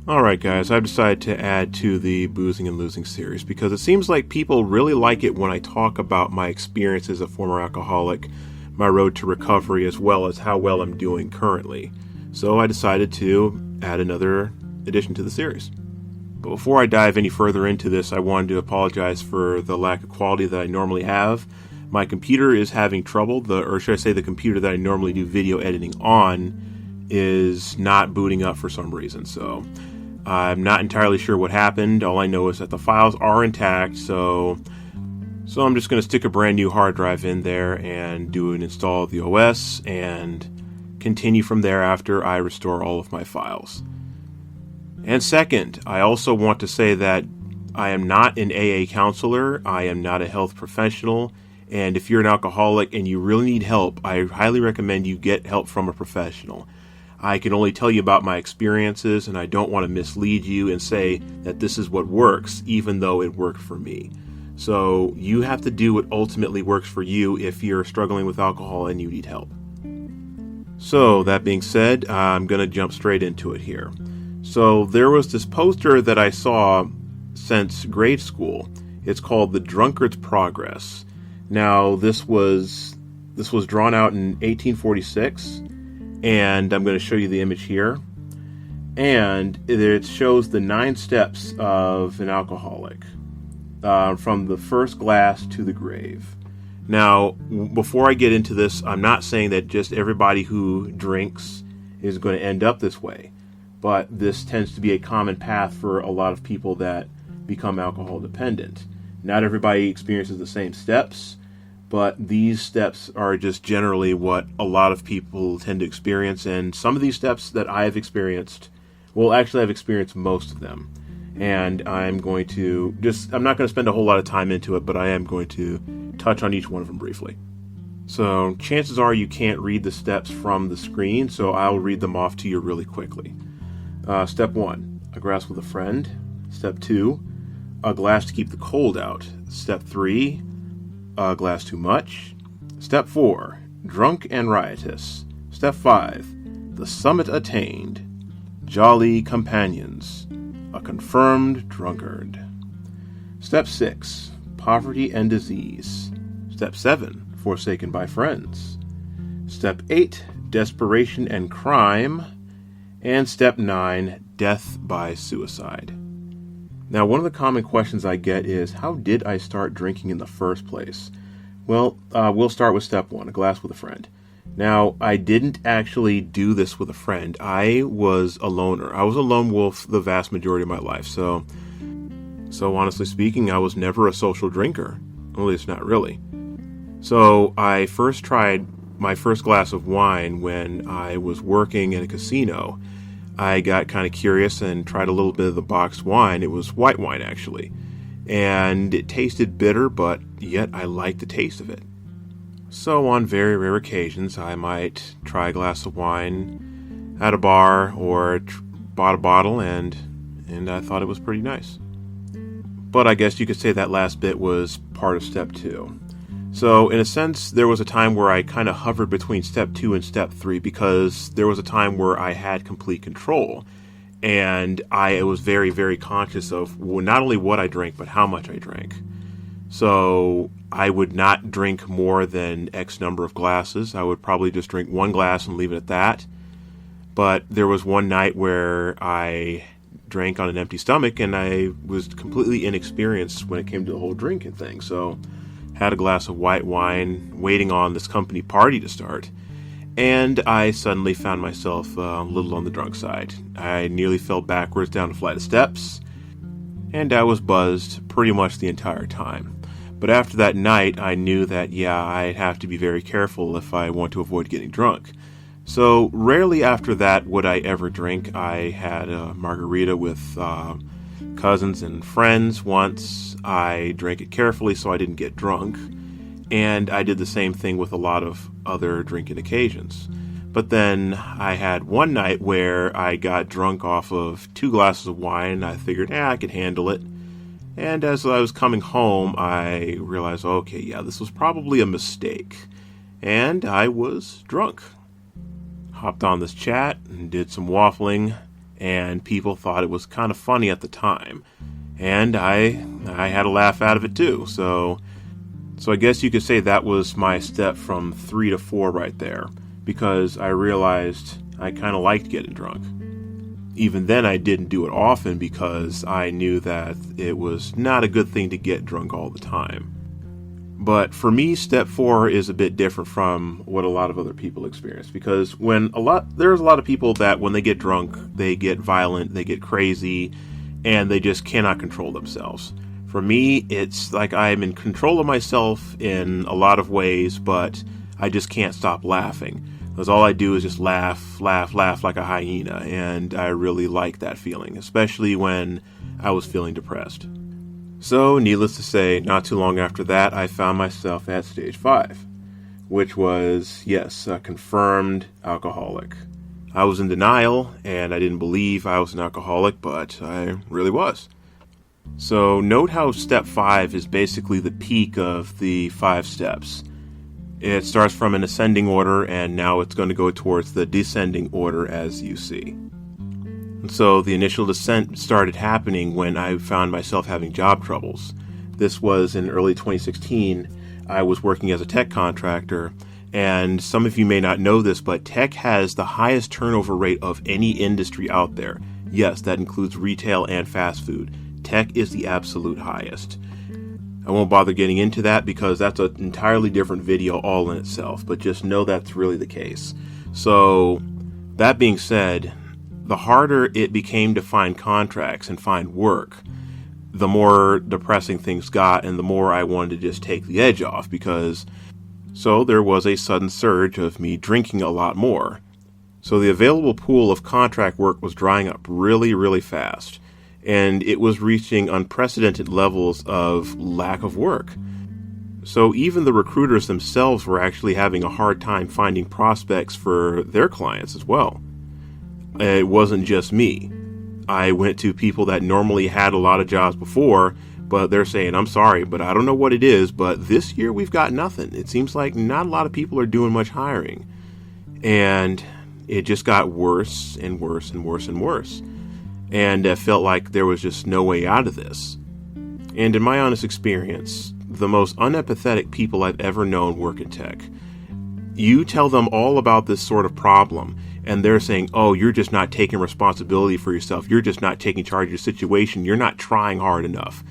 Alright guys, I've decided to add to the Boozing and Losing series because it seems like people really like it when I talk about my experience as a former alcoholic, my road to recovery, as well as how well I'm doing currently. So I decided to add another addition to the series. But before I dive any further into this, I wanted to apologize for the lack of quality that I normally have. My computer is having trouble, or should I say the computer that I normally do video editing on is not booting up for some reason, so I'm not entirely sure what happened. All I know is that the files are intact, so I'm just going to stick a brand new hard drive in there and do an install of the OS and continue from there after I restore all of my files. And second, I also want to say that I am not an AA counselor, I am not a health professional, and if you're an alcoholic and you really need help, I highly recommend you get help from a professional. I can only tell you about my experiences, and I don't want to mislead you and say that this is what works, even though it worked for me. So you have to do what ultimately works for you if you're struggling with alcohol and you need help. So that being said, I'm going to jump straight into it here. So there was this poster that I saw since grade school. It's called The Drunkard's Progress. Now this was drawn out in 1846. And I'm going to show you the image here. And it shows the 9 steps of an alcoholic, from the first glass to the grave. Now, before I get into this, I'm not saying that just everybody who drinks is going to end up this way. But this tends to be a common path for a lot of people that become alcohol dependent. Not everybody experiences the same steps, but these steps are just generally what a lot of people tend to experience, and some of these steps that I have experienced, well, actually I've experienced most of them, and I'm not going to spend a whole lot of time into it, but I am going to touch on each one of them briefly. So chances are you can't read the steps from the screen, so I'll read them off to you really quickly. Step 1, a glass with a friend. Step 2, a glass to keep the cold out. Step 3, a glass too much. Step 4, drunk and riotous. Step 5, the summit attained. Jolly companions, a confirmed drunkard. Step 6, poverty and disease. Step 7, forsaken by friends. Step 8, desperation and crime. And step 9, death by suicide. Now, one of the common questions I get is, how did I start drinking in the first place? Well, we'll start with step 1, a glass with a friend. Now, I didn't actually do this with a friend. I was a loner. I was a lone wolf the vast majority of my life. So honestly speaking, I was never a social drinker. At least not really. So I first tried my first glass of wine when I was working in a casino. I got kind of curious and tried a little bit of the boxed wine. It was white wine, actually. And it tasted bitter, but yet I liked the taste of it. So on very rare occasions, I might try a glass of wine at a bar or bought a bottle, and I thought it was pretty nice. But I guess you could say that last bit was part of step 2. So, in a sense, there was a time where I kind of hovered between step 2 and step 3 because there was a time where I had complete control. And I was very, very conscious of not only what I drank, but how much I drank. So, I would not drink more than X number of glasses. I would probably just drink 1 glass and leave it at that. But there was one night where I drank on an empty stomach, and I was completely inexperienced when it came to the whole drinking thing. So had a glass of white wine, waiting on this company party to start, and I suddenly found myself a little on the drunk side. I nearly fell backwards down a flight of steps, and I was buzzed pretty much the entire time. But after that night, I knew that, I'd have to be very careful if I want to avoid getting drunk. So rarely after that would I ever drink. I had a margarita with cousins and friends once. I drank it carefully so I didn't get drunk, and I did the same thing with a lot of other drinking occasions. But then I had one night where I got drunk off of 2 glasses of wine. I figured, I could handle it. And as I was coming home, I realized, this was probably a mistake. And I was drunk. Hopped on this chat and did some waffling, and people thought it was kind of funny at the time. And I had a laugh out of it too. So I guess you could say that was my step from 3 to 4 right there, because I realized I kind of liked getting drunk. Even then, I didn't do it often because I knew that it was not a good thing to get drunk all the time. But for me, step 4 is a bit different from what a lot of other people experience, because there's a lot of people that when they get drunk, they get violent, they get crazy, and they just cannot control themselves. For me, it's like I'm in control of myself in a lot of ways, but I just can't stop laughing. Because all I do is just laugh like a hyena, and I really like that feeling, especially when I was feeling depressed. So, needless to say, not too long after that, I found myself at stage 5, which was, yes, a confirmed alcoholic. I was in denial, and I didn't believe I was an alcoholic, but I really was. So, note how step 5 is basically the peak of the 5 steps. It starts from an ascending order, and now it's going to go towards the descending order, as you see. So the initial descent started happening when I found myself having job troubles. This was in early 2016. I was working as a tech contractor, and some of you may not know this, but tech has the highest turnover rate of any industry out there. Yes, that includes retail and fast food. Tech is the absolute highest. I won't bother getting into that because that's an entirely different video all in itself, but just know that's really the case. So, that being said, the harder it became to find contracts and find work, the more depressing things got, and the more I wanted to just take the edge off, so there was a sudden surge of me drinking a lot more. So the available pool of contract work was drying up really, really fast, and it was reaching unprecedented levels of lack of work. So even the recruiters themselves were actually having a hard time finding prospects for their clients as well. It wasn't just me. I went to people that normally had a lot of jobs before, but they're saying, I'm sorry, but I don't know what it is, but this year we've got nothing. It seems like not a lot of people are doing much hiring. And it just got worse and worse and worse and worse. And it felt like there was just no way out of this. And in my honest experience, the most unempathetic people I've ever known work in tech. You tell them all about this sort of problem, and they're saying, oh, you're just not taking responsibility for yourself. You're just not taking charge of your situation. You're not trying hard enough.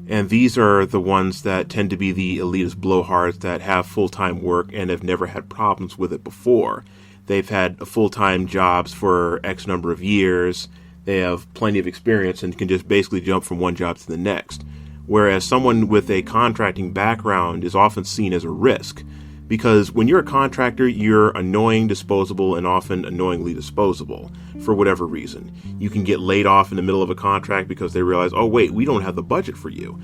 And these are the ones that tend to be the elitist blowhards that have full-time work and have never had problems with it before. They've had full-time jobs for X number of years. They have plenty of experience and can just basically jump from one job to the next. Whereas someone with a contracting background is often seen as a risk. Because when you're a contractor, you're annoying, disposable, and often annoyingly disposable for whatever reason. You can get laid off in the middle of a contract because they realize, oh wait, we don't have the budget for you.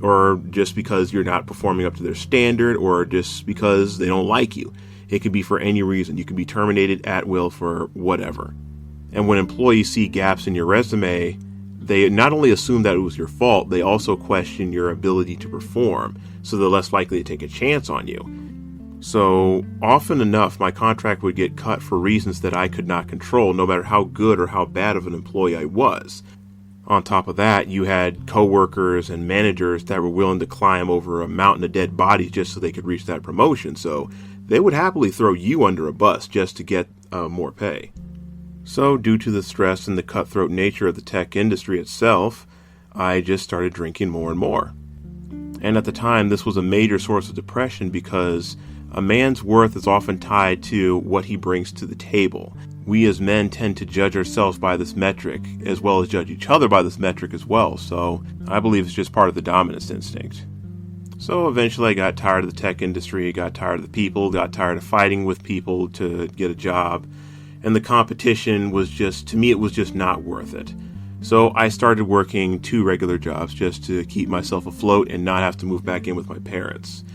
Or just because you're not performing up to their standard, or just because they don't like you. It could be for any reason. You can be terminated at will for whatever. And when employees see gaps in your resume, they not only assume that it was your fault, they also question your ability to perform, so they're less likely to take a chance on you. So, often enough, my contract would get cut for reasons that I could not control, no matter how good or how bad of an employee I was. On top of that, you had coworkers and managers that were willing to climb over a mountain of dead bodies just so they could reach that promotion, so they would happily throw you under a bus just to get more pay. So, due to the stress and the cutthroat nature of the tech industry itself, I just started drinking more and more. And at the time, this was a major source of depression because a man's worth is often tied to what he brings to the table. We as men tend to judge ourselves by this metric, as well as judge each other by this metric as well, so I believe it's just part of the dominance instinct. So eventually I got tired of the tech industry, got tired of the people, got tired of fighting with people to get a job, and the competition was just, to me, it was just not worth it. So I started working 2 regular jobs just to keep myself afloat and not have to move back in with my parents.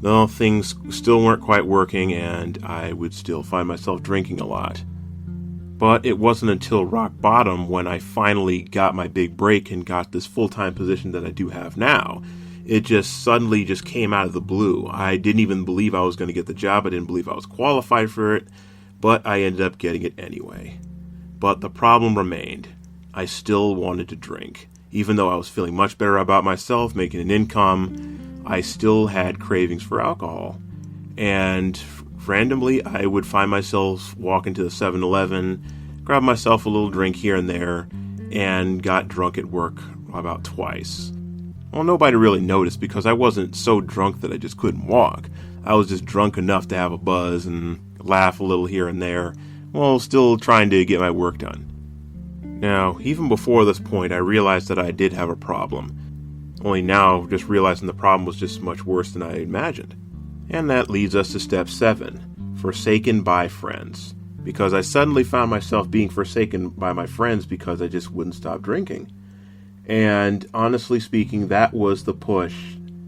Well, things still weren't quite working, and I would still find myself drinking a lot. But it wasn't until rock bottom when I finally got my big break and got this full-time position that I do have now. It just suddenly just came out of the blue. I didn't even believe I was going to get the job. I didn't believe I was qualified for it, but I ended up getting it anyway. But the problem remained. I still wanted to drink. Even though I was feeling much better about myself, making an income, I still had cravings for alcohol. And randomly, I would find myself walking to the 7-Eleven, grab myself a little drink here and there, and got drunk at work about twice. Well, nobody really noticed because I wasn't so drunk that I just couldn't walk. I was just drunk enough to have a buzz and laugh a little here and there, while still trying to get my work done. Now, even before this point, I realized that I did have a problem. Only now, just realizing the problem was just much worse than I imagined. And that leads us to step 7, forsaken by friends. Because I suddenly found myself being forsaken by my friends because I just wouldn't stop drinking. And honestly speaking, that was the push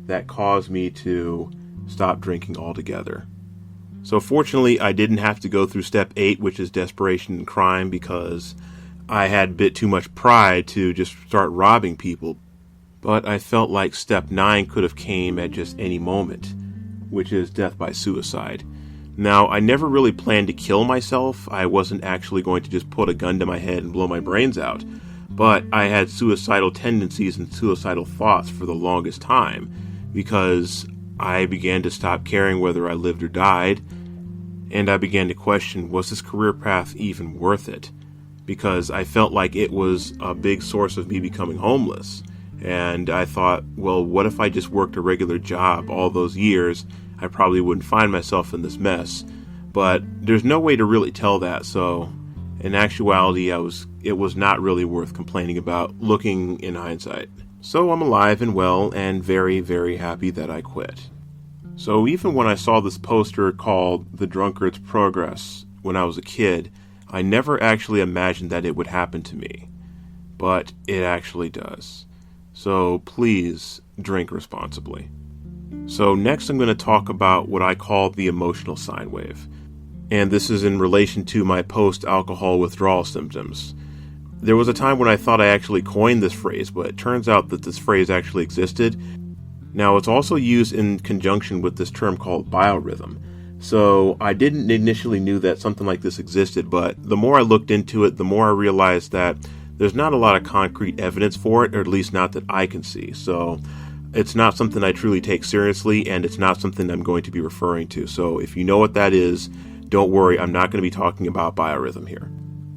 that caused me to stop drinking altogether. So fortunately, I didn't have to go through step 8, which is desperation and crime, because I had a bit too much pride to just start robbing people. But I felt like step 9 could have came at just any moment, which is death by suicide. Now, I never really planned to kill myself. I wasn't actually going to just put a gun to my head and blow my brains out. But I had suicidal tendencies and suicidal thoughts for the longest time because I began to stop caring whether I lived or died, and I began to question, was this career path even worth it? Because I felt like it was a big source of me becoming homeless. And I thought, well, what if I just worked a regular job all those years? I probably wouldn't find myself in this mess. But there's no way to really tell that, so in actuality, it was not really worth complaining about, looking in hindsight. So I'm alive and well, and very, very happy that I quit. So even when I saw this poster called The Drunkard's Progress when I was a kid, I never actually imagined that it would happen to me. But it actually does. So please drink responsibly. So next I'm going to talk about what I call the emotional sine wave. And this is in relation to my post-alcohol withdrawal symptoms. There was a time when I thought I actually coined this phrase, but it turns out that this phrase actually existed. Now, it's also used in conjunction with this term called biorhythm. So I didn't initially knew that something like this existed, but the more I looked into it, the more I realized that there's not a lot of concrete evidence for it, or at least not that I can see. So it's not something I truly take seriously, and it's not something I'm going to be referring to. So if you know what that is, don't worry, I'm not going to be talking about biorhythm here.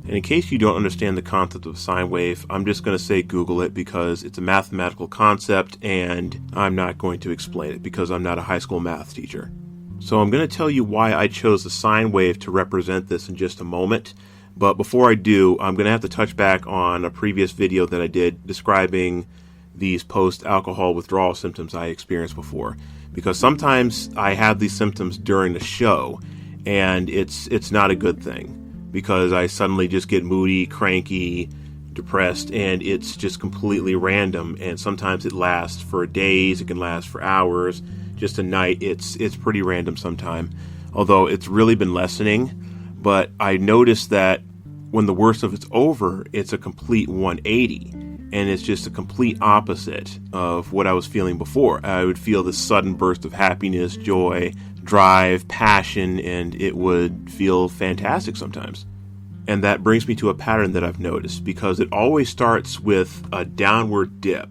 And in case you don't understand the concept of sine wave, I'm just going to say Google it because it's a mathematical concept, and I'm not going to explain it because I'm not a high school math teacher. So I'm going to tell you why I chose the sine wave to represent this in just a moment. But before I do, I'm going to have to touch back on a previous video that I did describing these post-alcohol withdrawal symptoms I experienced before. Because sometimes I have these symptoms during the show, and it's not a good thing. Because I suddenly just get moody, cranky, depressed, and it's just completely random. And sometimes it lasts for days, it can last for hours, just a night. It's pretty random sometimes, although it's really been lessening. But I noticed that when the worst of it's over, it's a complete 180, and it's just a complete opposite of what I was feeling before. I would feel this sudden burst of happiness, joy, drive, passion, and it would feel fantastic sometimes. And that brings me to a pattern that I've noticed, because it always starts with a downward dip,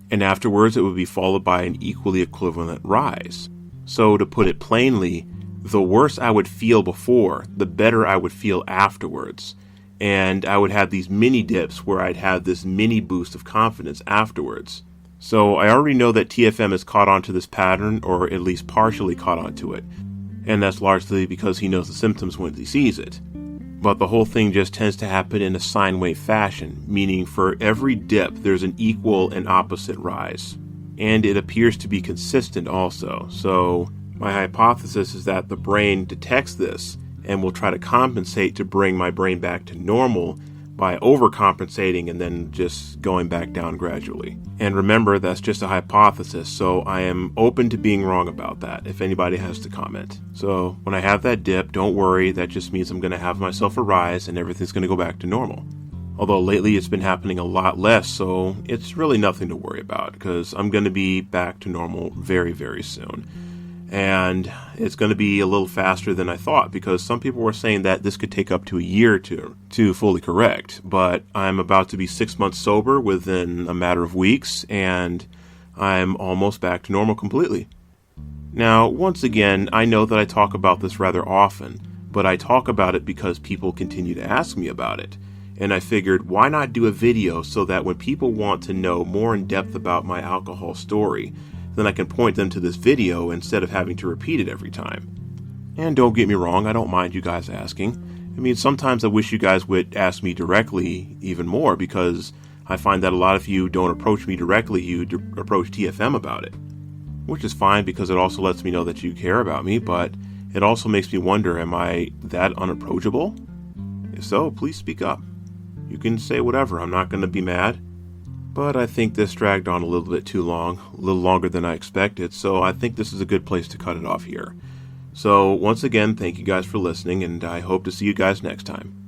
and afterwards it would be followed by an equally equivalent rise. So to put it plainly, the worse I would feel before, the better I would feel afterwards. And I would have these mini dips where I'd have this mini boost of confidence afterwards. So I already know that TFM has caught on to this pattern, or at least partially caught on to it. And that's largely because he knows the symptoms when he sees it. But the whole thing just tends to happen in a sine wave fashion, meaning for every dip there's an equal and opposite rise. And it appears to be consistent also. So my hypothesis is that the brain detects this and will try to compensate to bring my brain back to normal by overcompensating and then just going back down gradually. And remember, that's just a hypothesis, so I am open to being wrong about that if anybody has to comment. So when I have that dip, don't worry, that just means I'm going to have myself a rise and everything's going to go back to normal. Although lately it's been happening a lot less, so it's really nothing to worry about because I'm going to be back to normal very, very soon. And it's going to be a little faster than I thought, because some people were saying that this could take up to a year to fully correct. But I'm about to be 6 months sober within a matter of weeks, and I'm almost back to normal completely. Now, once again, I know that I talk about this rather often, but I talk about it because people continue to ask me about it. And I figured, why not do a video so that when people want to know more in depth about my alcohol story, then I can point them to this video instead of having to repeat it every time. And don't get me wrong, I don't mind you guys asking. I mean, sometimes I wish you guys would ask me directly even more, because I find that a lot of you don't approach me directly, you approach TFM about it. Which is fine, because it also lets me know that you care about me, but it also makes me wonder, am I that unapproachable? If so, please speak up. You can say whatever, I'm not going to be mad. But I think this dragged on a little bit too long, a little longer than I expected, so I think this is a good place to cut it off here. So once again, thank you guys for listening, and I hope to see you guys next time.